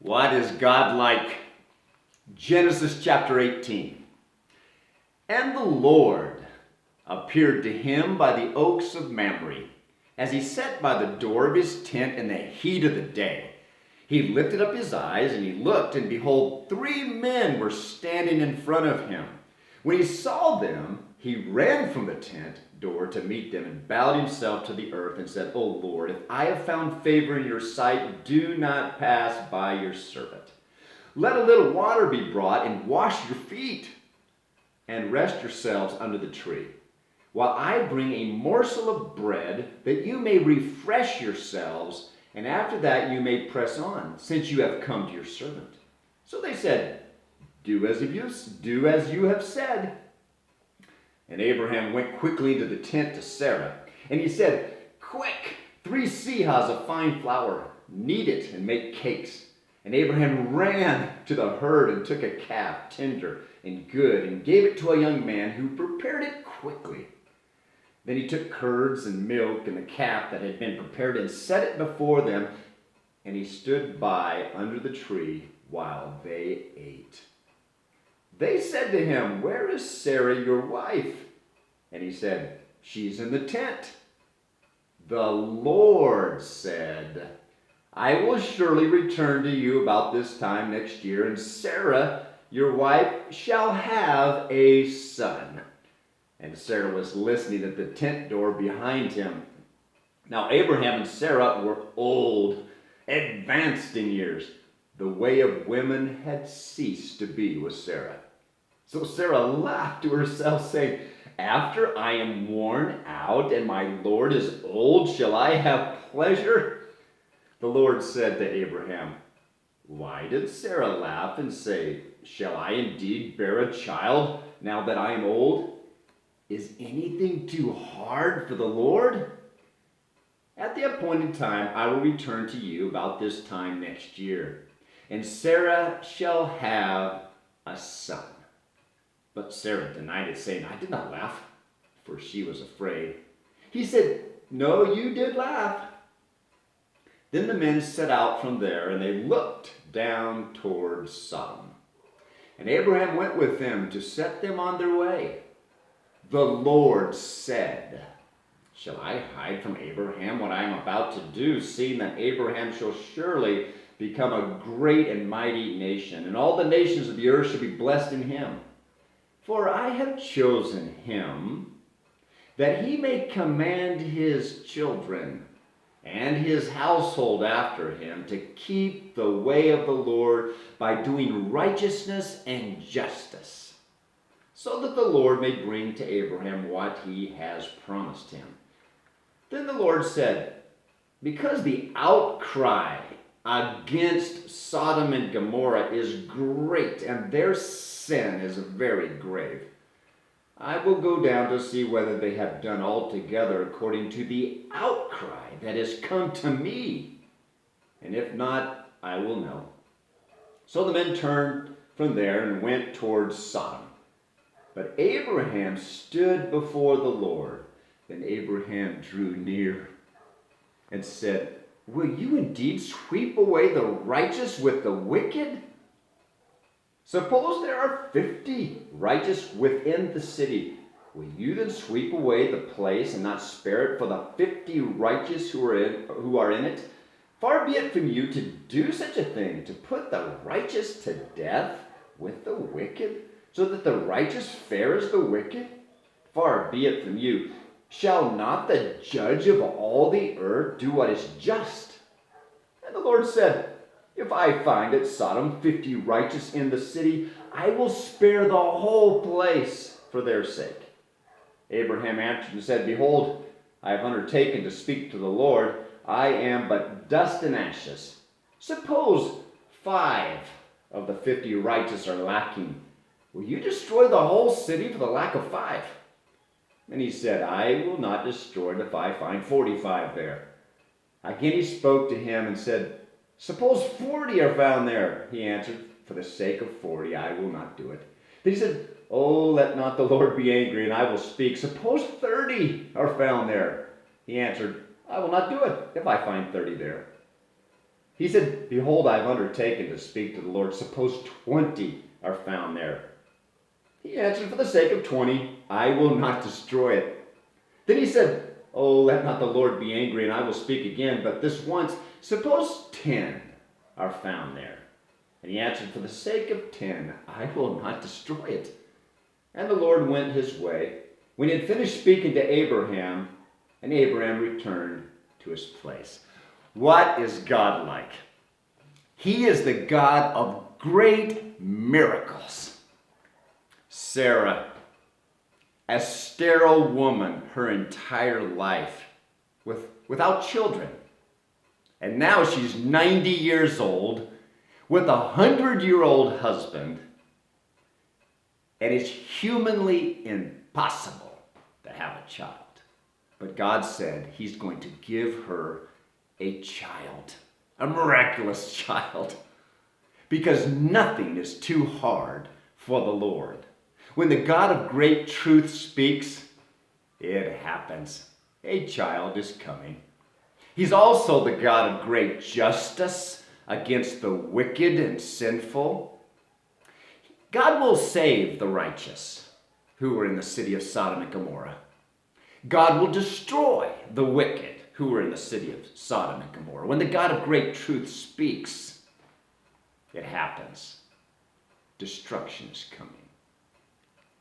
What is God like? Genesis chapter 18. And the Lord appeared to him by the oaks of Mamre, as he sat by the door of his tent in the heat of the day. He lifted up his eyes, and he looked, and behold, 3 men were standing in front of him. When he saw them, he ran from the tent door to meet them, and bowed himself to the earth, and said, O Lord, if I have found favor in your sight, do not pass by your servant. Let a little water be brought, and wash your feet, and rest yourselves under the tree, while I bring a morsel of bread, that you may refresh yourselves, and after that you may press on, since you have come to your servant. So they said, Do as you have said. And Abraham went quickly into the tent to Sarah, and he said, Quick, 3 seahs of fine flour, knead it and make cakes. And Abraham ran to the herd and took a calf, tender and good, and gave it to a young man who prepared it quickly. Then he took curds and milk and the calf that had been prepared and set it before them, and he stood by under the tree while they ate. They said to him, Where is Sarah, your wife? And he said, She's in the tent. The Lord said, I will surely return to you about this time next year, and Sarah, your wife, shall have a son. And Sarah was listening at the tent door behind him. Now Abraham and Sarah were old, advanced in years. The way of women had ceased to be with Sarah. So Sarah laughed to herself, saying, After I am worn out and my Lord is old, shall I have pleasure? The Lord said to Abraham, Why did Sarah laugh and say, Shall I indeed bear a child now that I am old? Is anything too hard for the Lord? At the appointed time I will return to you about this time next year, and Sarah shall have a son. But Sarah denied it, saying, I did not laugh, for she was afraid. He said, No, you did laugh. Then the men set out from there, and they looked down towards Sodom. And Abraham went with them to set them on their way. The Lord said, Shall I hide from Abraham what I am about to do, seeing that Abraham shall surely become a great and mighty nation, and all the nations of the earth shall be blessed in him? For I have chosen him, that he may command his children and his household after him to keep the way of the Lord by doing righteousness and justice, so that the Lord may bring to Abraham what he has promised him. Then the Lord said, Because the outcry against Sodom and Gomorrah is great, and their sin is very grave, I will go down to see whether they have done altogether according to the outcry that has come to me. And if not, I will know. So the men turned from there and went towards Sodom. But Abraham stood before the Lord. Then Abraham drew near and said, Will you indeed sweep away the righteous with the wicked? Suppose there are 50 righteous within the city. Will you then sweep away the place and not spare it for the 50 righteous who are in it? Far be it from you to do such a thing, to put the righteous to death with the wicked, so that the righteous fare as the wicked? Far be it from you. Shall not the judge of all the earth do what is just? And the Lord said, If I find at Sodom 50 righteous in the city, I will spare the whole place for their sake. Abraham answered and said, Behold, I have undertaken to speak to the Lord. I am but dust and ashes. Suppose 5 of the 50 righteous are lacking. Will you destroy the whole city for the lack of 5? And he said, I will not destroy it if I find 45 there. Again he spoke to him and said, Suppose 40 are found there. He answered, For the sake of 40, I will not do it. Then he said, Oh, let not the Lord be angry, and I will speak. Suppose 30 are found there. He answered, I will not do it if I find 30 there. He said, behold, I've undertaken to speak to the Lord. Suppose 20 are found there. He answered, for the sake of 20, I will not destroy it. Then he said, oh, let not the Lord be angry, and I will speak again, but this once, suppose 10 are found there. And he answered, for the sake of 10, I will not destroy it. And the Lord went his way. When he had finished speaking to Abraham, and Abraham returned to his place. What is God like? He is the God of great miracles. Sarah, a sterile woman her entire life, without children. And now she's 90 years old with a 100-year-old husband, and it's humanly impossible to have a child. But God said he's going to give her a child, a miraculous child, because nothing is too hard for the Lord. When the God of great truth speaks, it happens. A child is coming. He's also the God of great justice against the wicked and sinful. God will save the righteous who were in the city of Sodom and Gomorrah. God will destroy the wicked who were in the city of Sodom and Gomorrah. When the God of great truth speaks, it happens. Destruction is coming.